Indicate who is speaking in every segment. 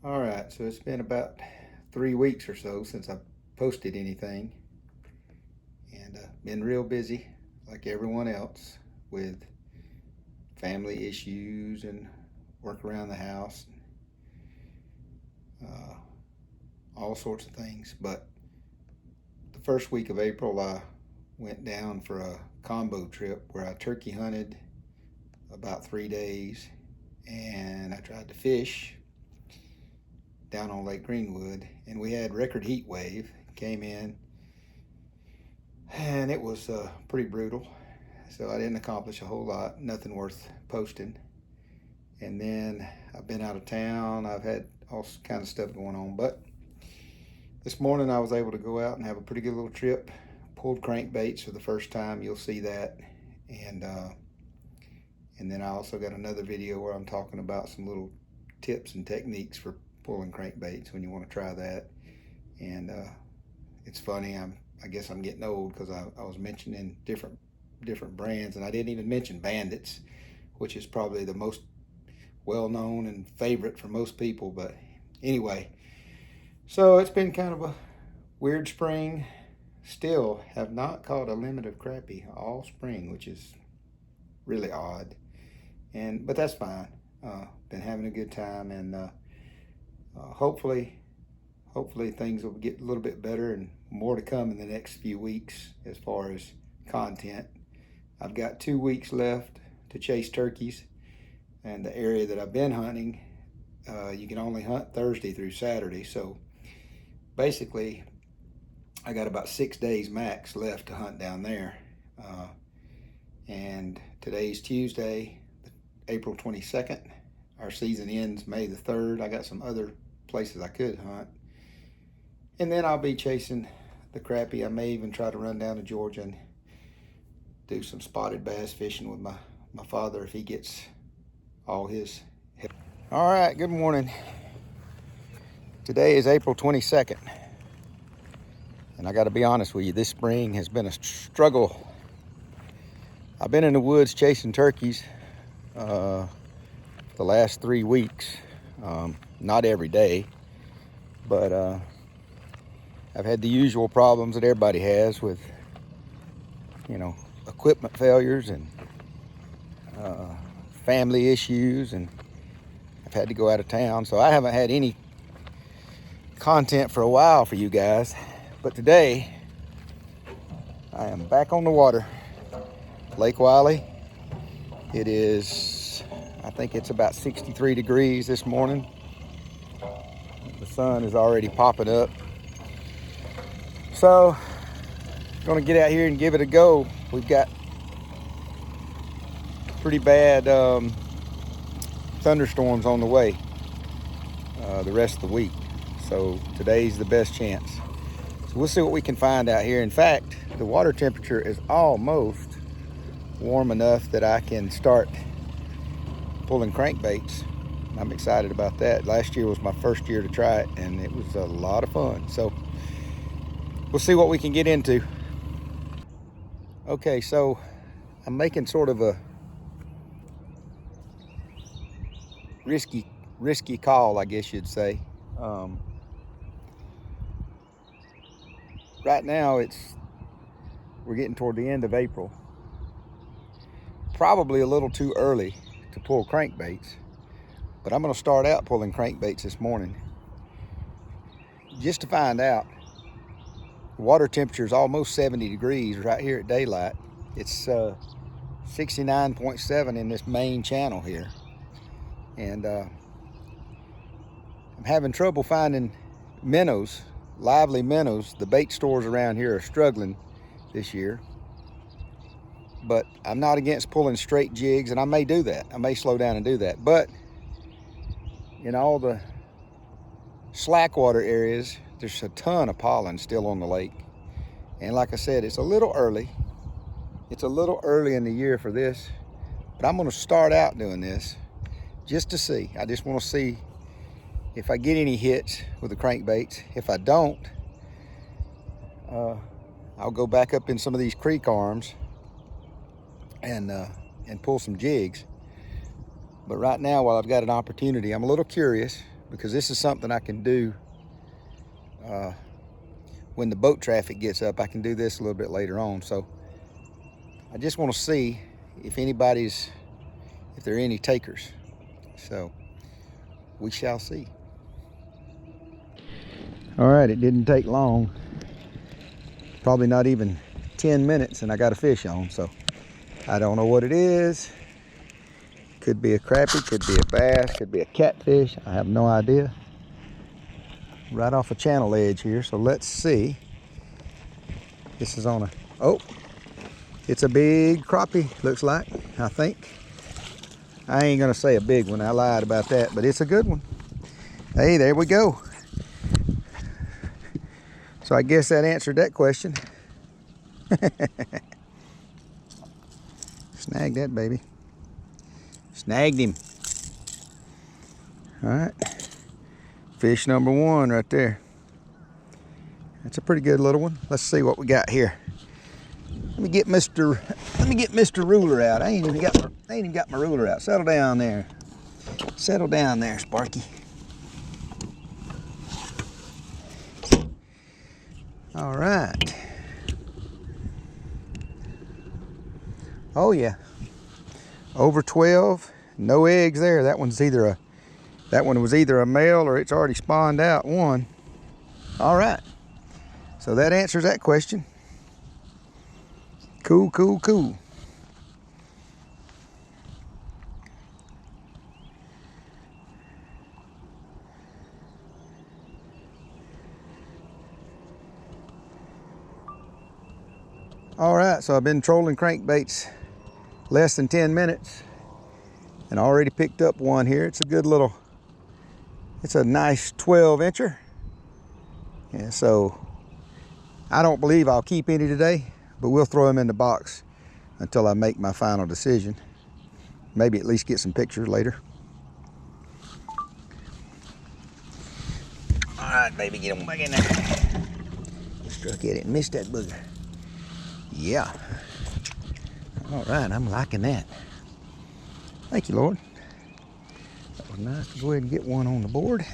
Speaker 1: All right, so it's been about 3 weeks or so since I posted anything, and been real busy, like everyone else, with family issues and work around the house, uh, all sorts of things. But the first week of April, I went down for a combo trip where I turkey hunted about 3 days, and I tried to fish down on Lake Greenwood, and we had record heat wave came in, and it was pretty brutal. So I didn't accomplish a whole lot, nothing worth posting. And then I've been out of town. I've had all kinds of stuff going on, but this morning I was able to go out and have a pretty good little trip. Pulled crankbaits for the first time. You'll see that, and then I also got another video where I'm talking about some little tips and techniques for pulling crankbaits when you want to try that. And it's funny. I guess I'm getting old because I was mentioning different brands, and I didn't even mention Bandits, which is probably the most well-known and favorite for most people. But anyway, so it's been kind of a weird spring. Still have not caught a limit of crappie all spring, which is really odd, but that's fine. Been having a good time, and hopefully things will get a little bit better, and more to come in the next few weeks as far as content. I've got 2 weeks left to chase turkeys, and the area that I've been hunting, you can only hunt Thursday through Saturday. So basically, I got about 6 days max left to hunt down there. And today's Tuesday, April 22nd. Our season ends May the 3rd. I got some other places I could hunt. And then I'll be chasing the crappie. I may even try to run down to Georgia and do some spotted bass fishing with my father if he gets all his help. All right, good morning. Today is April 22nd. And I got to be honest with you, this spring has been a struggle. I've been in the woods chasing turkeys the last 3 weeks. Not every day, but I've had the usual problems that everybody has with, equipment failures and family issues, and I've had to go out of town, so I haven't had any content for a while for you guys. But today, I am back on the water, Lake Wylie. It is, I think it's about 63 degrees this morning. The sun is already popping up. So, gonna get out here and give it a go. We've got pretty bad thunderstorms on the way the rest of the week. So today's the best chance. So we'll see what we can find out here. In fact, the water temperature is almost warm enough that I can start pulling crankbaits. I'm excited about that. Last year was my first year to try it, and it was a lot of fun. So we'll see what we can get into. Okay, so I'm making sort of a risky call, I guess you'd say. Right now we're getting toward the end of April. Probably a little too early to pull crankbaits, but I'm going to start out pulling crankbaits this morning just to find out. The water temperature is almost 70 degrees right here at daylight. It's 69.7 in this main channel here, and I'm having trouble finding minnows, lively minnows. The bait stores around here are struggling this year, but I'm not against pulling straight jigs, and I may do that. I may slow down and do that. But in all the slack water areas, there's a ton of pollen still on the lake. And like I said, it's a little early. It's a little early in the year for this, but I'm going to start out doing this just to see. I just want to see if I get any hits with the crankbaits. If I don't, I'll go back up in some of these creek arms and pull some jigs. But right now, while I've got an opportunity, I'm a little curious because this is something I can do when the boat traffic gets up. I can do this a little bit later on. So I just want to see if there are any takers. So we shall see. All right, it didn't take long. Probably not even 10 minutes and I got a fish on. So I don't know what it is. Could be a crappie, could be a bass, could be a catfish. I have no idea. Right off a channel edge here, so let's see. This is on oh, it's a big crappie, looks like, I think. I ain't gonna say a big one, I lied about that, but it's a good one. Hey, there we go. So I guess that answered that question. Snag that baby. Snagged him. All right. Fish number one right there. That's a pretty good little one. Let's see what we got here. Let me get Mr. Ruler out. I ain't even got my ruler out. Settle down there. Settle down there, Sparky. All right. Oh yeah. Over 12. No eggs there. That one was either a male or it's already spawned out one. All right. So that answers that question. Cool, cool, cool. All right, so I've been trolling crankbaits less than 10 minutes and already picked up one here. It's a good little, it's a nice 12-incher. And so I don't believe I'll keep any today, but we'll throw them in the box until I make my final decision. Maybe at least get some pictures later. All right, baby, get them back in there. Struck at it and missed that booger. Yeah. All right, I'm liking that. Thank you, Lord. That was nice to go ahead and get one on the board.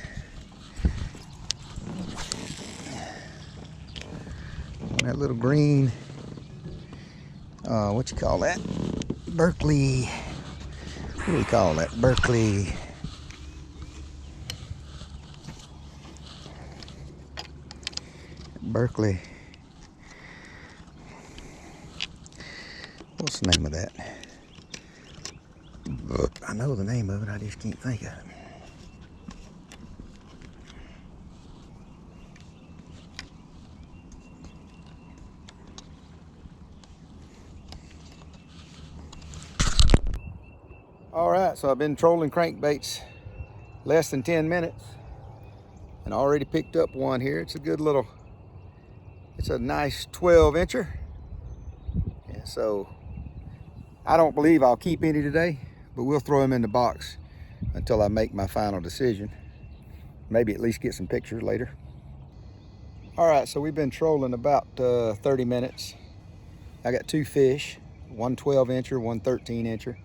Speaker 1: That little green, what you call that? Berkeley, what do we call that? Berkeley. What's the name of that? I know the name of it, I just can't think of it. All right, so I've been trolling crankbaits less than 10 minutes and already picked up one here. It's a good little, it's a nice 12-incher. And so I don't believe I'll keep any today, but we'll throw them in the box until I make my final decision. Maybe at least get some pictures later. All right, so we've been trolling about 30 minutes. I got two fish, one 12-incher, one 13-incher.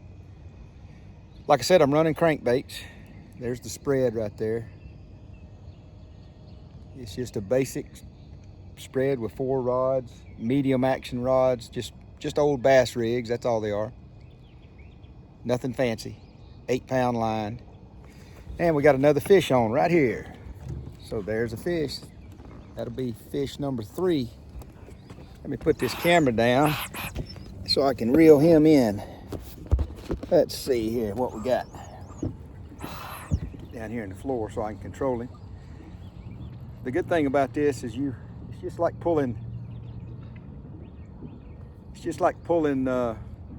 Speaker 1: Like I said, I'm running crankbaits. There's the spread right there. It's just a basic spread with 4 rods, medium action rods, just old bass rigs, that's all they are. Nothing fancy. 8-pound line. And we got another fish on right here. So there's a fish. That'll be fish number 3. Let me put this camera down so I can reel him in. Let's see here what we got down here in the floor so I can control him. The good thing about this is it's just like pulling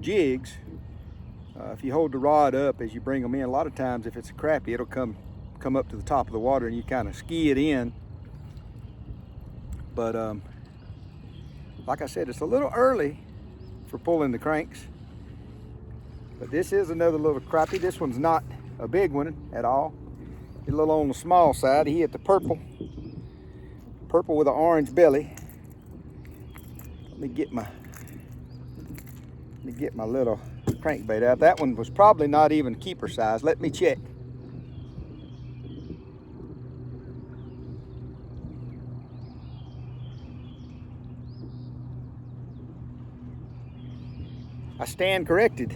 Speaker 1: jigs. If you hold the rod up as you bring them in, a lot of times if it's a crappie, it'll come up to the top of the water and you kind of ski it in. But like I said, it's a little early for pulling the cranks. But this is another little crappie. This one's not a big one at all. It's a little on the small side. He hit the purple with an orange belly. Let me get my little crankbait out. That one was probably not even keeper size. Let me check. I stand corrected.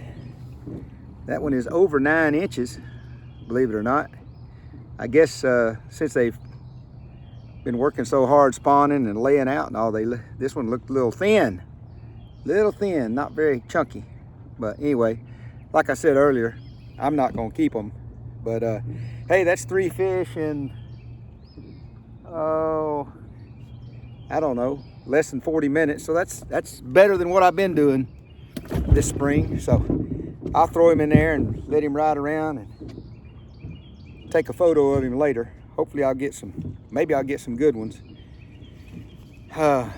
Speaker 1: That one is over 9 inches, believe it or not. I guess since they've been working so hard spawning and laying out and all, this one looked a little thin, not very chunky. But anyway, like I said earlier, I'm not gonna keep them. But hey, that's 3 fish in, oh, I don't know, less than 40 minutes. So that's better than what I've been doing this spring. So I'll throw him in there and let him ride around and take a photo of him later. Hopefully I'll get some, maybe I'll get some good ones. So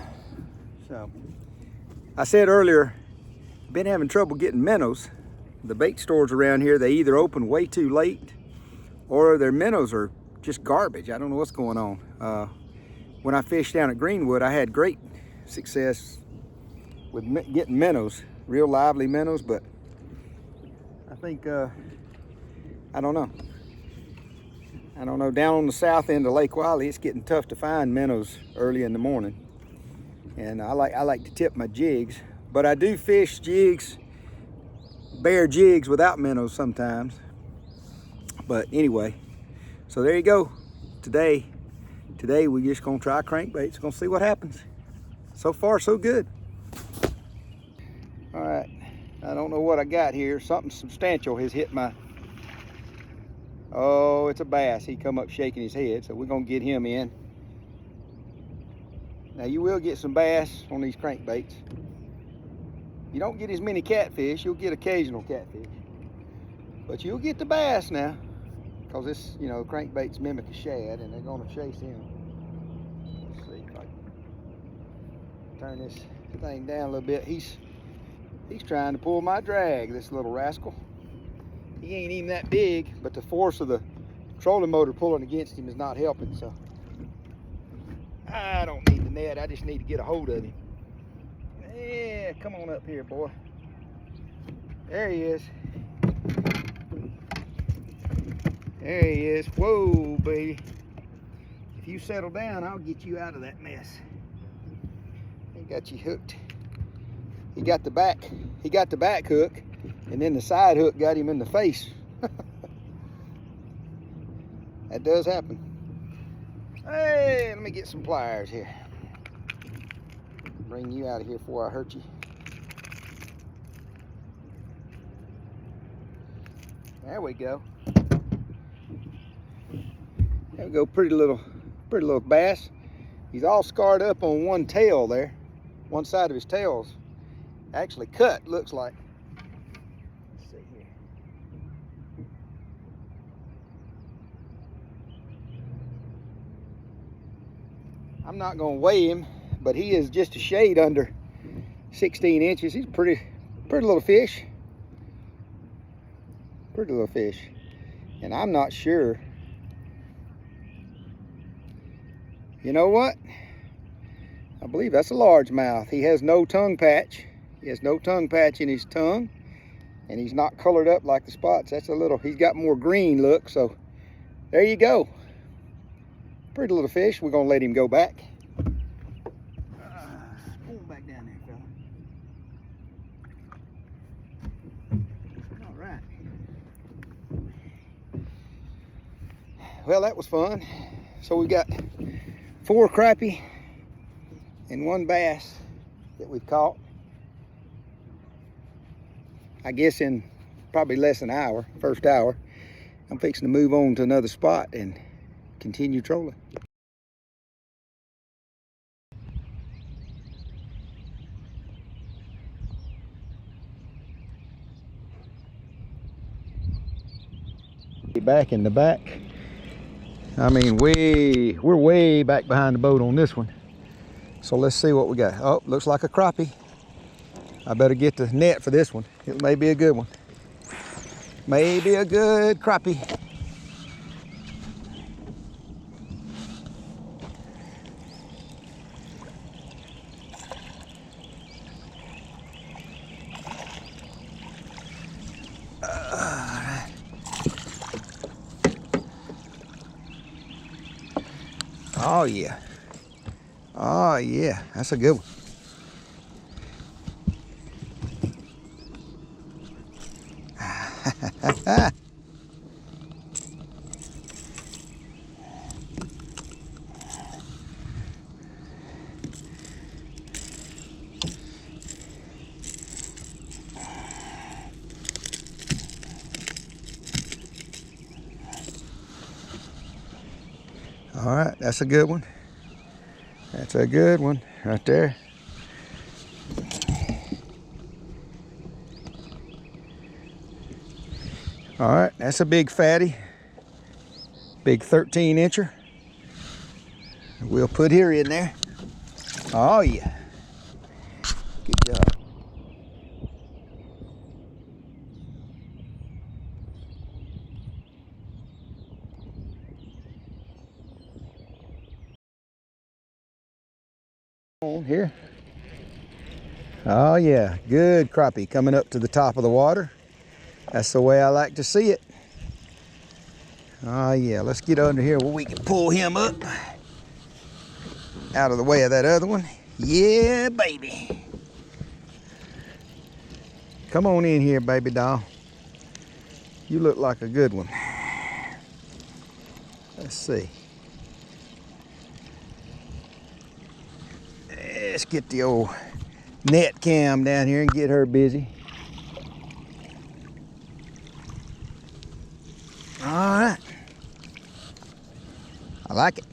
Speaker 1: I said earlier, been having trouble getting minnows. The bait stores around here, they either open way too late or their minnows are just garbage. I don't know what's going on. When I fished down at Greenwood, I had great success with getting minnows, real lively minnows, but I think, I don't know. Down on the south end of Lake Wylie, it's getting tough to find minnows early in the morning. And I like to tip my jigs, but I do fish jigs, bare jigs without minnows sometimes. But anyway, so there you go. Today we're just gonna try crankbaits, gonna see what happens. So far, so good. All right, I don't know what I got here. Something substantial has hit my, oh, it's a bass. He come up shaking his head, so we're gonna get him in. Now you will get some bass on these crankbaits. You don't get as many catfish. You'll get occasional catfish, but you'll get the bass now, because this, you know, crankbaits mimic a shad, and they're gonna chase him. Let's see if I can turn this thing down a little bit. He's trying to pull my drag, this little rascal. He ain't even that big, but the force of the trolling motor pulling against him is not helping. So I don't need the net, I just need to get a hold of him. Yeah, come on up here, boy. There he is. There he is. Whoa, baby. If you settle down, I'll get you out of that mess. He got you hooked. He got the back hook, and then the side hook got him in the face. That does happen. Hey, let me get some pliers here. Bring you out of here before I hurt you. There we go. There we go, pretty little bass. He's all scarred up on one tail there. One side of his tail's actually cut, looks like. Let's see here. I'm not gonna weigh him, but he is just a shade under 16 inches. He's pretty little fish. Pretty little fish. And I'm not sure. You know what? I believe that's a largemouth. He has no tongue patch. He has no tongue patch in his tongue. And he's not colored up like the spots. That's a little, he's got more green look. So there you go. Pretty little fish. We're gonna let him go back. Pull him back down there, fella. All right. Well, that was fun. So we got 4 crappie and 1 bass that we've caught. I guess in probably less than an hour, first hour. I'm fixing to move on to another spot and continue trolling. Back in the back. I mean, we're way back behind the boat on this one. So let's see what we got. Oh, looks like a crappie. I better get the net for this one. It may be a good one. Maybe a good crappie. Oh yeah. Oh yeah, that's a good one. All right, that's a good one. That's a good one right there. All right, that's a big fatty. Big 13-incher. We'll put her in there. Oh yeah. Good job. On here. Oh yeah, good crappie coming up to the top of the water. That's the way I like to see it. Oh yeah, let's get under here where we can pull him up out of the way of that other one. Yeah, baby. Come on in here, baby doll. You look like a good one. Let's see. Let's get the old net cam down here and get her busy. All right. I like it.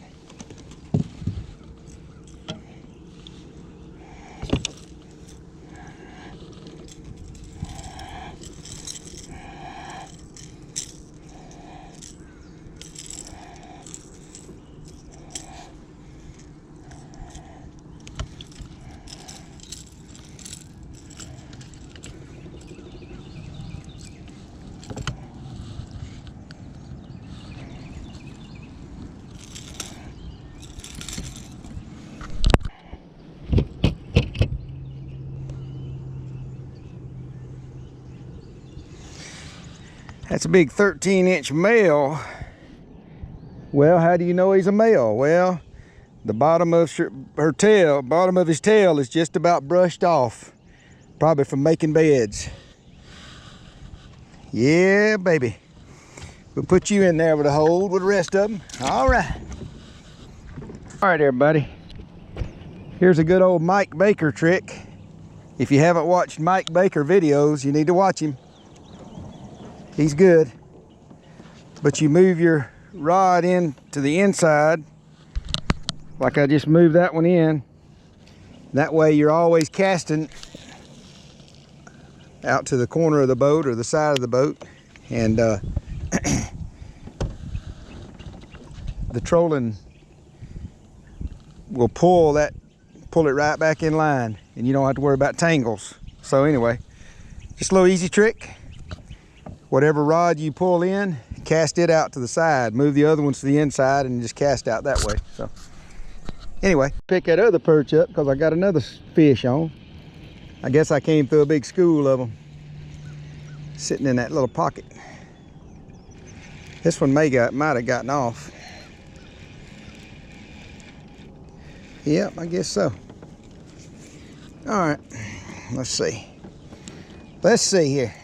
Speaker 1: That's a big 13-inch male. Well, how do you know he's a male? Well, the bottom of her tail, bottom of his tail is just about brushed off, probably from making beds. Yeah, baby. We'll put you in there with a hold with the rest of them. All right. All right, everybody. Here's a good old Mike Baker trick. If you haven't watched Mike Baker videos, you need to watch him. He's good. But you move your rod in to the inside, like I just moved that one in. That way you're always casting out to the corner of the boat or the side of the boat. And the trolling will pull it right back in line, and you don't have to worry about tangles. So anyway, just a little easy trick. Whatever rod you pull in, cast it out to the side. Move the other ones to the inside and just cast out that way. So anyway, pick that other perch up because I got another fish on. I guess I came through a big school of them sitting in that little pocket. This one might have gotten off. Yep, I guess so. All right, let's see. Let's see here.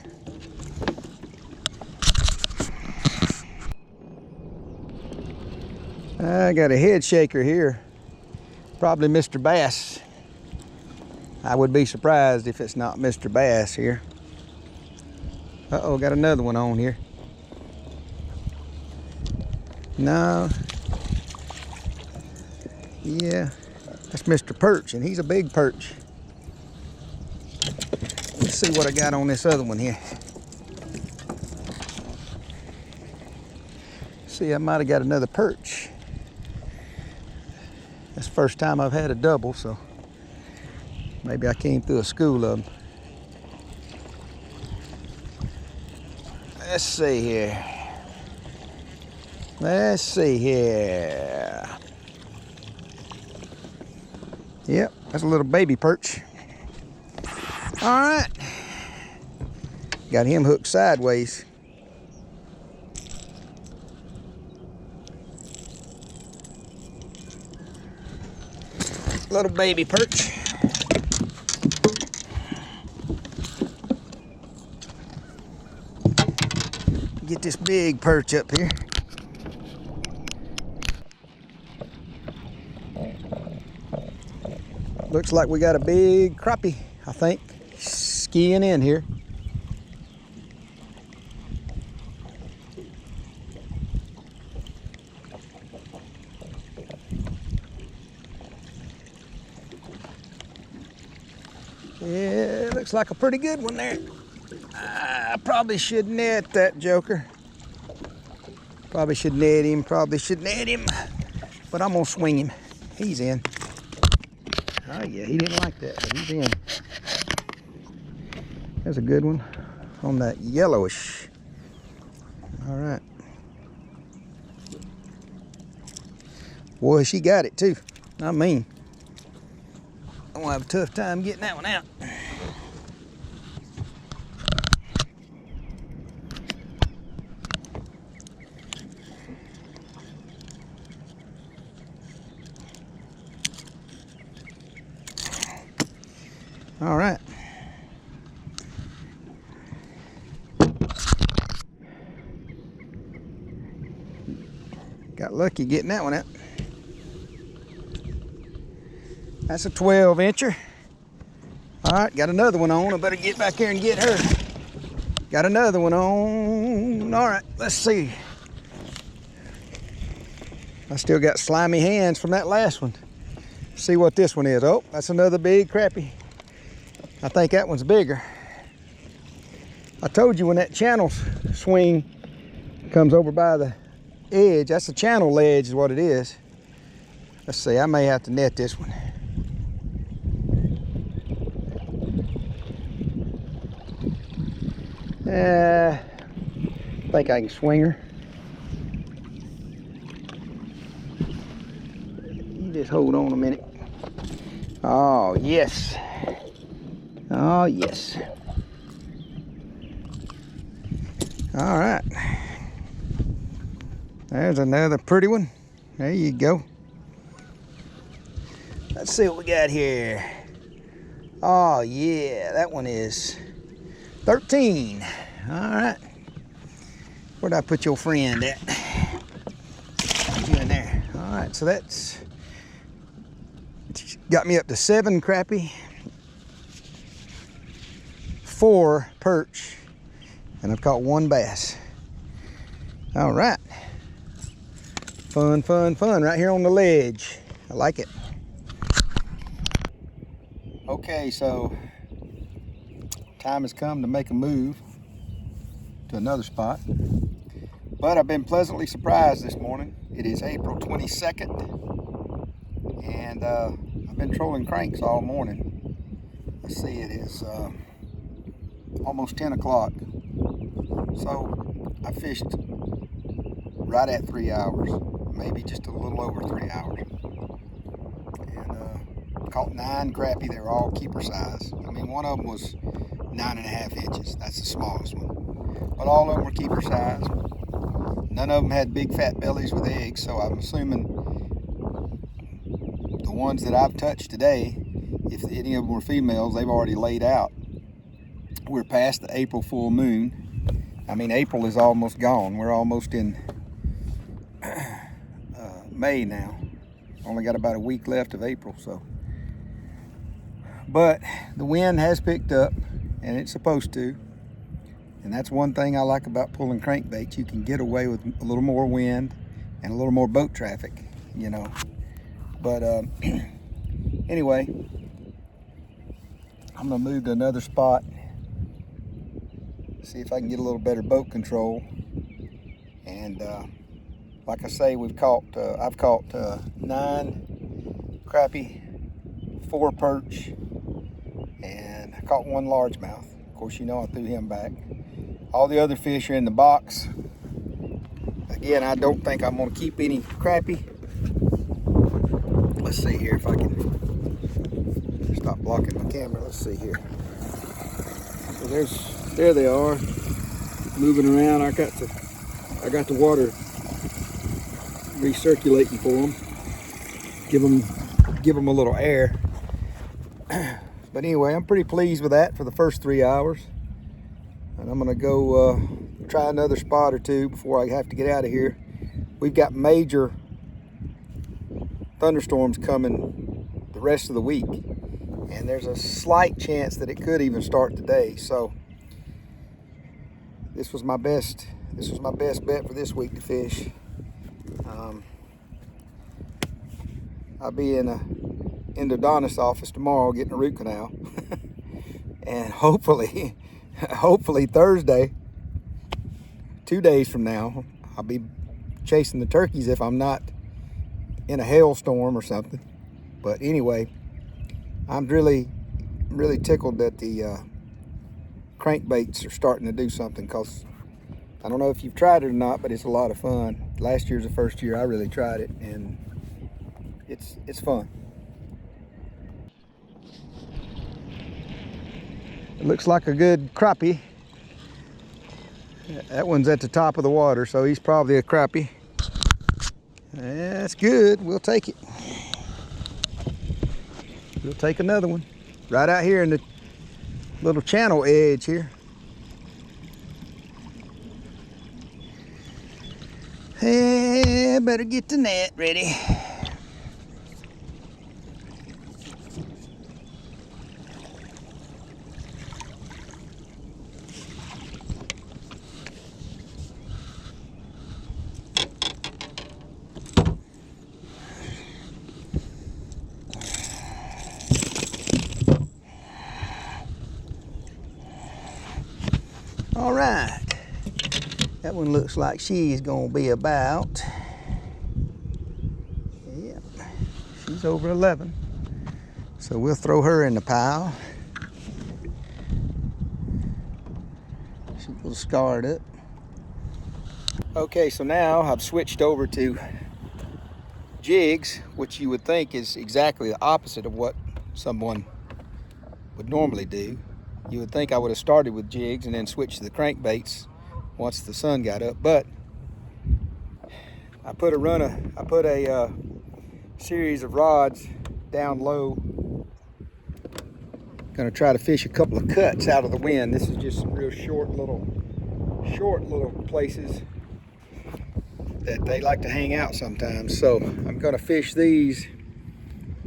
Speaker 1: I got a head shaker here. Probably Mr. Bass. I would be surprised if it's not Mr. Bass here. Uh-oh, got another one on here. No. Yeah, that's Mr. Perch, and he's a big perch. Let's see what I got on this other one here. See, I might have got another perch. That's the first time I've had a double, so maybe I came through a school of them. Let's see here. Let's see here. Yep, that's a little baby perch. All right. Got him hooked sideways. Little baby perch. Get this big perch up here. Looks like we got a big crappie, I think, skiing in here. Yeah, looks like a pretty good one there. I probably should net that joker. Probably should net him, but I'm gonna swing him. He's in. Oh yeah, he didn't like that, but he's in. There's a good one on that yellowish. All right. Boy, she got it too. I mean, I'm gonna have a tough time getting that one out. All right. Got lucky getting that one out. That's a 12-incher. All right, got another one on. I better get back here and get her. Got another one on. All right, let's see. I still got slimy hands from that last one. See what this one is. Oh, that's another big crappie. I think that one's bigger. I told you when that channel swing comes over by the edge, that's a channel ledge is what it is. Let's see, I may have to net this one. I think I can swing her. You just hold on a minute. Oh, yes. Oh, yes. All right. There's another pretty one. There you go. Let's see what we got here. Oh, yeah, that one is 13. All right. Where'd I put your friend at? Put you in there. All right, so that's got me up to 7 crappie, 4 perch, and I've caught 1 bass. All right. Fun, fun, fun right here on the ledge. I like it. Okay, so time has come to make a move to another spot. But I've been pleasantly surprised this morning. It is April 22nd, and I've been trolling cranks all morning. Let's see, it is almost 10 o'clock. So I fished right at 3 hours, maybe just a little over 3 hours. And caught 9 crappie. They were all keeper size. I mean, one of them was 9.5 inches. That's the smallest one. But all of them were keeper size. None of them had big fat bellies with eggs, so I'm assuming the ones that I've touched today, if any of them were females, they've already laid out. We're past the April full moon. I mean, April is almost gone. We're almost in May now. Only got about a week left of April, so. But the wind has picked up, and it's supposed to. And that's one thing I like about pulling crankbaits. You can get away with a little more wind and a little more boat traffic, you know. But anyway, I'm gonna move to another spot, see if I can get a little better boat control. And like I say, I've caught 9 crappie, 4 perch, and I caught 1 largemouth. Of course, you know I threw him back. All the other fish are in the box. Again, I don't think I'm gonna keep any crappie. Let's see here if I can stop blocking my camera. Let's see here. So there they are, moving around. I got the water recirculating for them. Give them a little air. But anyway, I'm pretty pleased with that for the first 3 hours. And I'm gonna go try another spot or two before I have to get out of here. We've got major thunderstorms coming the rest of the week, and there's a slight chance that it could even start today. So this was my best bet for this week to fish. I'll be in the endodontist office tomorrow getting a root canal. And hopefully Thursday, 2 days from now, I'll be chasing the turkeys if I'm not in a hailstorm or something. But anyway, I'm really tickled that the crankbaits are starting to do something, because I don't know if you've tried it or not, but it's a lot of fun. Last year's the first year I really tried it, and it's fun. It looks like a good crappie. That one's at the top of the water, so he's probably a crappie. That's good. We'll take it. We'll take another one. Right out here in the little channel edge here. Hey, better get the net ready. All right, that one looks like she's gonna be about, yeah, she's over 11. So we'll throw her in the pile. She's a little scarred up. Okay, so now I've switched over to jigs, which you would think is exactly the opposite of what someone would normally do. You would think I would have started with jigs and then switched to the crankbaits once the sun got up, but I put a series of rods down low. Gonna try to fish a couple of cuts out of the wind. This is just some real short little places that they like to hang out sometimes. So I'm gonna fish these,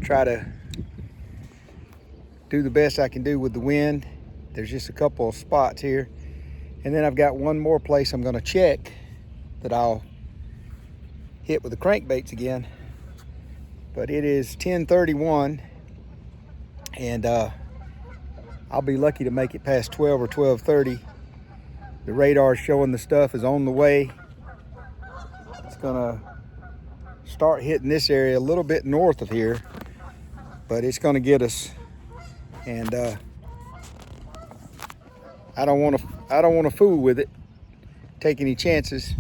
Speaker 1: try to do the best I can do with the wind. There's just a couple of spots here. And then I've got one more place I'm gonna check that I'll hit with the crankbaits again. But it is 10:31, and I'll be lucky to make it past 12 or 12:30. The radar showing the stuff is on the way. It's gonna start hitting this area a little bit north of here, but it's gonna get us. And I don't want to fool with it, take any chances.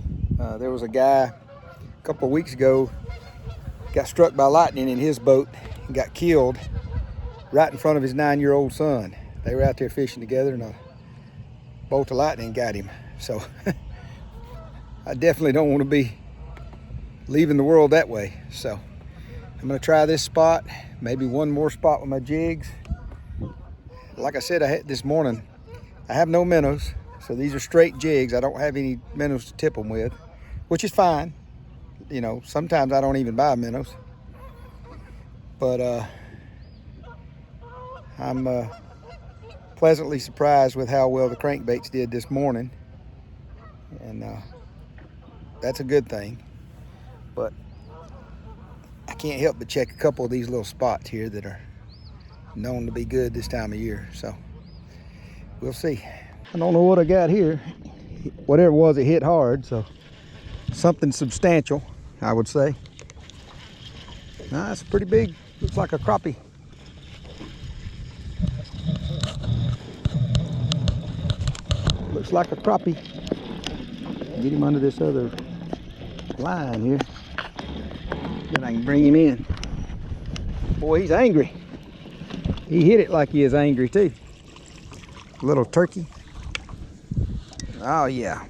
Speaker 1: There was a guy a couple of weeks ago, got struck by lightning in his boat and got killed right in front of his 9-year-old son. They were out there fishing together, and a bolt of lightning got him. So I definitely don't want to be leaving the world that way. So I'm going to try this spot, maybe one more spot with my jigs. Like I said, this morning, I have no minnows, so these are straight jigs. I don't have any minnows to tip them with, which is fine. You know, sometimes I don't even buy minnows. But I'm pleasantly surprised with how well the crankbaits did this morning. And that's a good thing. But I can't help but check a couple of these little spots here that are known to be good this time of year. So we'll see. I don't know what I got here. Whatever it was, it hit hard, so something substantial, I would say. Nah, it's pretty big. Looks like a crappie. Looks like a crappie. Get him under this other line here. Then I can bring him in. Boy, he's angry. He hit it like he is angry too. Little turkey. Oh yeah.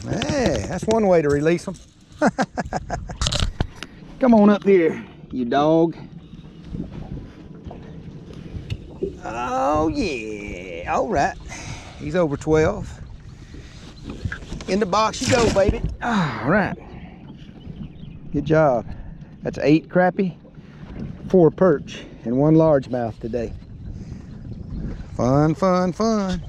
Speaker 1: Hey, that's one way to release them. Come on up here, you dog. Oh yeah, all right. He's over 12. In the box you go, baby. All right. Good job. That's 8 crappie, 4 perch, and 1 largemouth today. Fun, fun, fun.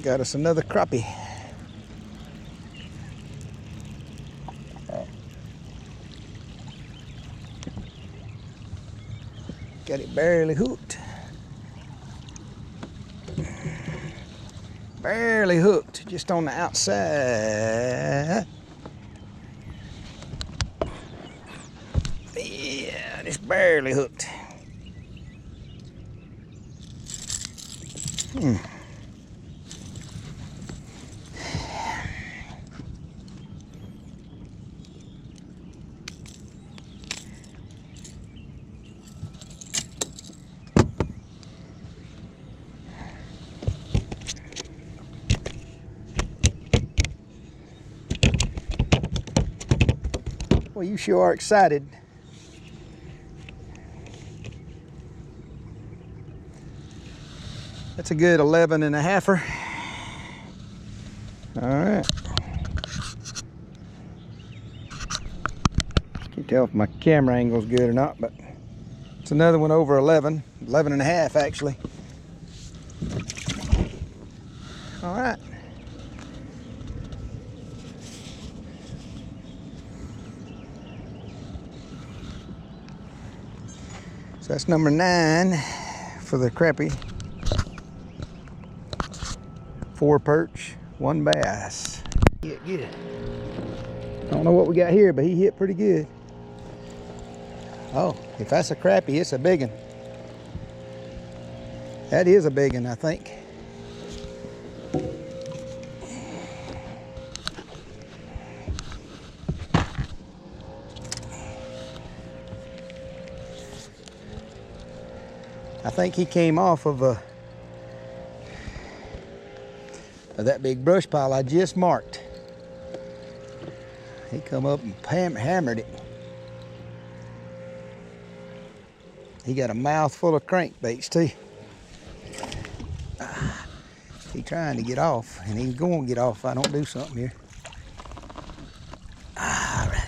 Speaker 1: got us another crappie. Got it barely hooked. Barely hooked, just on the outside. Yeah, just barely hooked. Well, you sure are excited. That's a good 11 and a halfer. All right. Can't tell if my camera angle's good or not, but it's another one over 11 and a half actually. All right. So that's number 9 for the crappie. 4 perch, 1 bass. Get good. I don't know what we got here, but he hit pretty good. Oh, if that's a crappie, it's a big one. That is a big one, I think. I think he came off of that big brush pile I just marked. He come up and hammered it. He got a mouthful of crankbaits too. He trying to get off, and he's going to get off if I don't do something here. All right.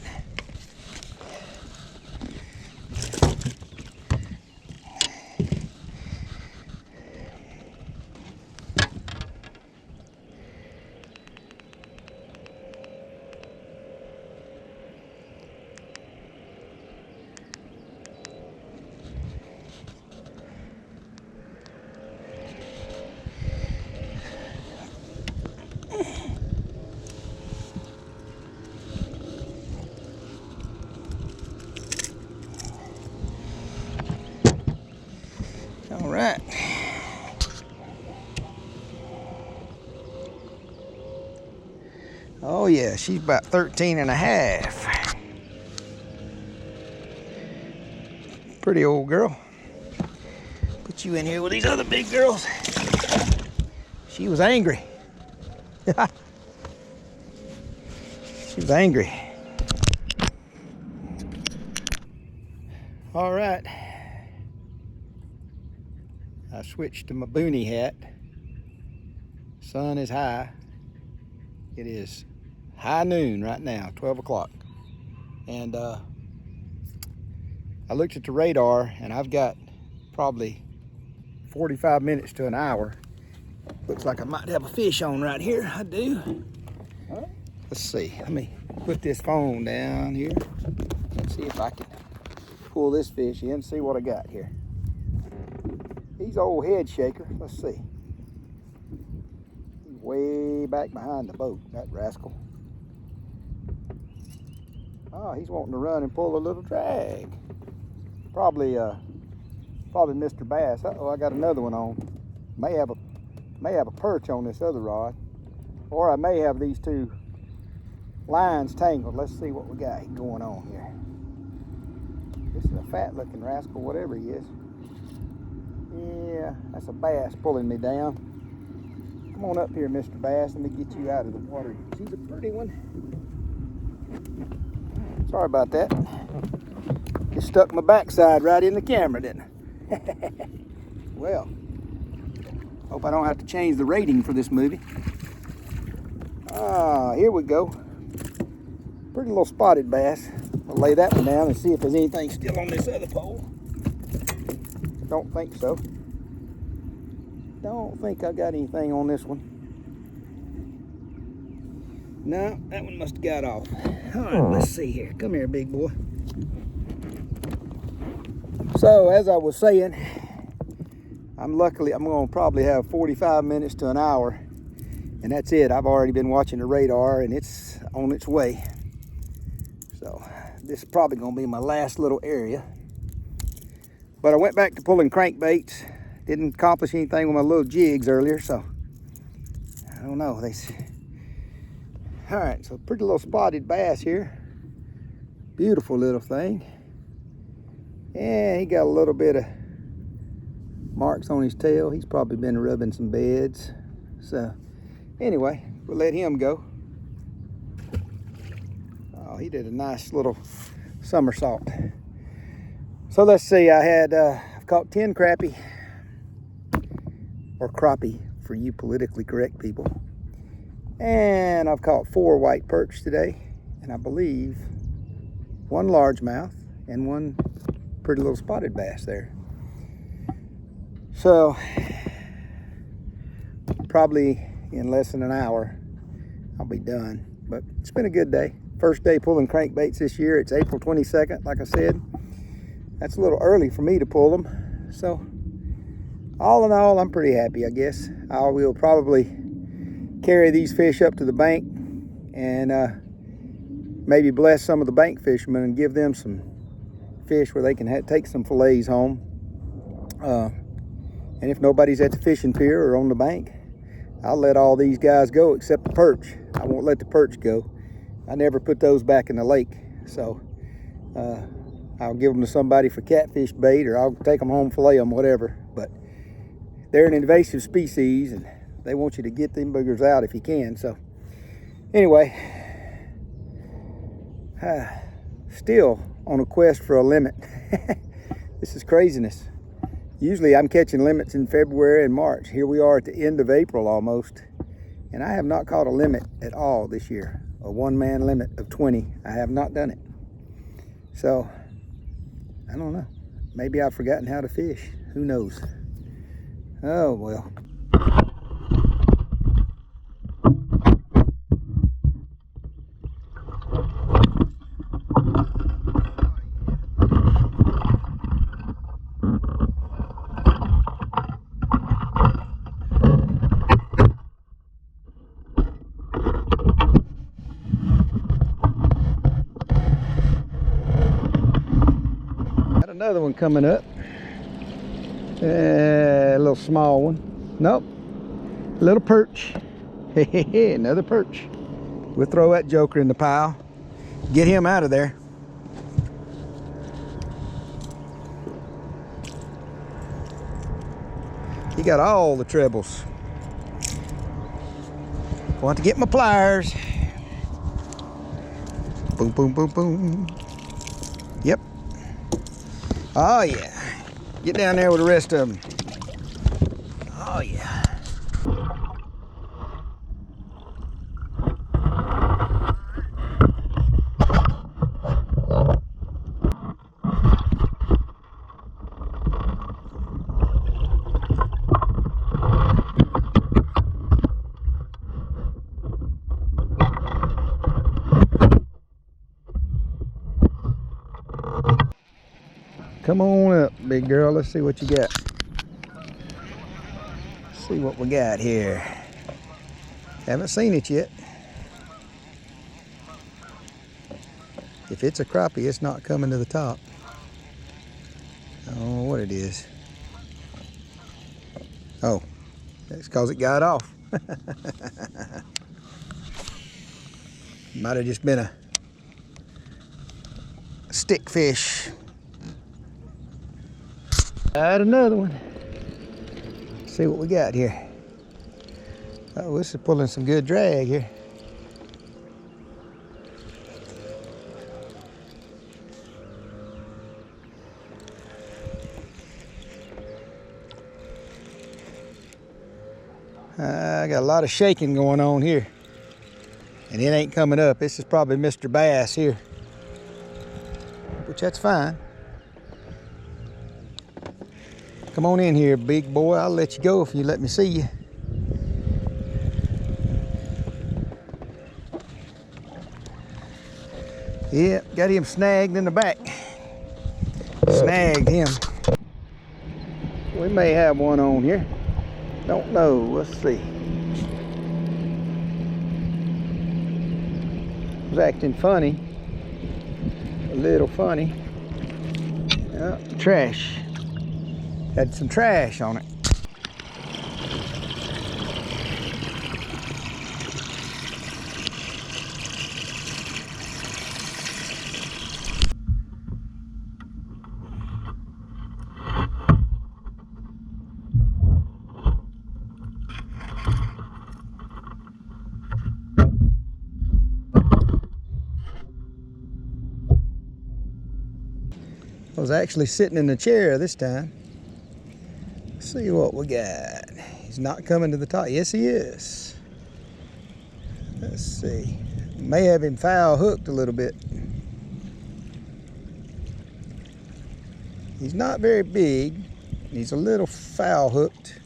Speaker 1: All right. Oh yeah, she's about 13 and a half. Pretty old girl. Put you in here with these other big girls. She was angry. She was angry. All right. I switched to my boonie hat. Sun is high. It is high noon right now, 12 o'clock. And I looked at the radar, and I've got probably 45 minutes to an hour. Looks like I might have a fish on right here. I do. Let's see. Let me put this phone down here. Let's see if I can pull this fish in and see what I got here. He's old head shaker. Let's see. He's way back behind the boat, that rascal. Oh, he's wanting to run and pull a little drag. Probably Mr. Bass. Uh-oh, I got another one on. May have a perch on this other rod, or I may have these two lines tangled. Let's see what we got going on here. This is a fat-looking rascal, whatever he is. Yeah, that's a bass pulling me down. Come on up here, Mr. Bass. Let me get you out of the water. She's a pretty one. Sorry about that. Just stuck my backside right in the camera, didn't I? Well, hope I don't have to change the rating for this movie. Ah, here we go. Pretty little spotted bass. I'll lay that one down and see if there's anything still on this other pole. Don't think so. Don't think I got anything on this one. No, that one must have got off. All right, let's see here. Come here, big boy. So, as I was saying, I'm going to probably have 45 minutes to an hour, and that's it. I've already been watching the radar, and it's on its way. So, this is probably going to be my last little area. But I went back to pulling crankbaits. Didn't accomplish anything with my little jigs earlier, so I don't know. All right, so pretty little spotted bass here. Beautiful little thing. And he got a little bit of marks on his tail. He's probably been rubbing some beds. So anyway, we'll let him go. Oh, he did a nice little somersault. So let's see, I've caught 10 crappie, or crappie for you politically correct people. And I've caught 4 white perch today, and I believe 1 largemouth and 1 pretty little spotted bass there. So probably in less than an hour I'll be done. But it's been a good day. First day pulling crankbaits this year. It's April 22nd, like I said. That's a little early for me to pull them. So all in all, I'm pretty happy, I guess. I will probably carry these fish up to the bank and maybe bless some of the bank fishermen and give them some fish where they can take some fillets home. And if nobody's at the fishing pier or on the bank, I'll let all these guys go except the perch. I won't let the perch go. I never put those back in the lake. So I'll give them to somebody for catfish bait, or I'll take them home, fillet them, whatever. But they're an invasive species, and they want you to get them boogers out if you can. So anyway, still on a quest for a limit. This is craziness. Usually I'm catching limits in February and March. Here we are at the end of April almost, and I have not caught a limit at all this year. A one-man limit of 20. I have not done it. So I don't know. Maybe I've forgotten how to fish. Who knows? Oh well. Another one coming up. A little small one. Nope. A little perch. Another perch. We'll throw that joker in the pile. Get him out of there. He got all the trebles. Want to get my pliers. Boom, boom, boom, boom. Yep. Oh yeah. Get down there with the rest of them. Oh yeah. Come on up, big girl. Let's see what you got. Let's see what we got here. Haven't seen it yet. If it's a crappie, it's not coming to the top. I don't know what it is. Oh, that's because it got off. Might have just been a stick fish. Got another one. Let's see what we got here. Oh, this is pulling some good drag here. I got a lot of shaking going on here, and it ain't coming up. This is probably Mr. Bass here, which that's fine. Come on in here, big boy. I'll let you go if you let me see you. Yep, got him snagged in the back. Snagged him. We may have one on here. Don't know. Let's see. Was acting funny. A little funny. Trash. Had some trash on it. I was actually sitting in the chair this time. Let's see what we got. He's not coming to the top. Yes, he is. Let's see. May have him foul hooked a little bit. He's not very big. He's a little foul hooked.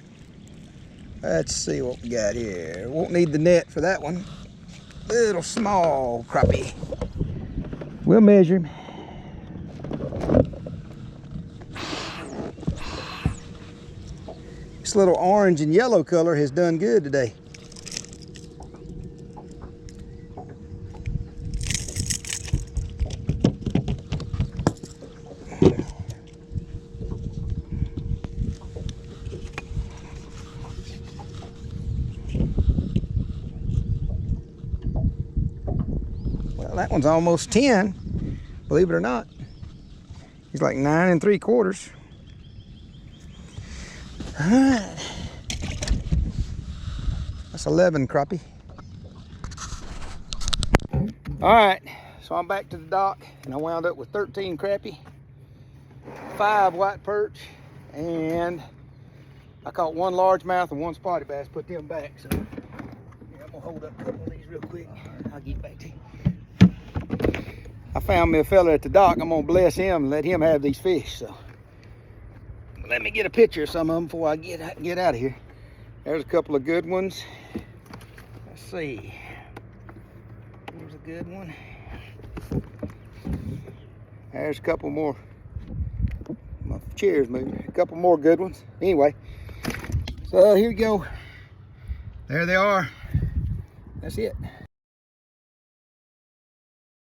Speaker 1: Let's see what we got here. Won't need the net for that one. Little small crappie. We'll measure him. This little orange and yellow color has done good today. Well, that one's almost 10, believe it or not. He's like 9 3/4. All right, that's 11 crappie. All right, so I'm back to the dock and I wound up with 13 crappie, 5 white perch, and I caught 1 largemouth and 1 spotty bass. Put them back. So yeah, I'm gonna hold up a couple of these real quick. I'll get back to you. I found me a fella at the dock. I'm gonna bless him and let him have these fish. So let me get a picture of some of them before I get out of here. There's a couple of good ones. Let's see. Here's a good one. There's a couple more. My chair's moving. A couple more good ones. Anyway, so here we go. There they are. That's it.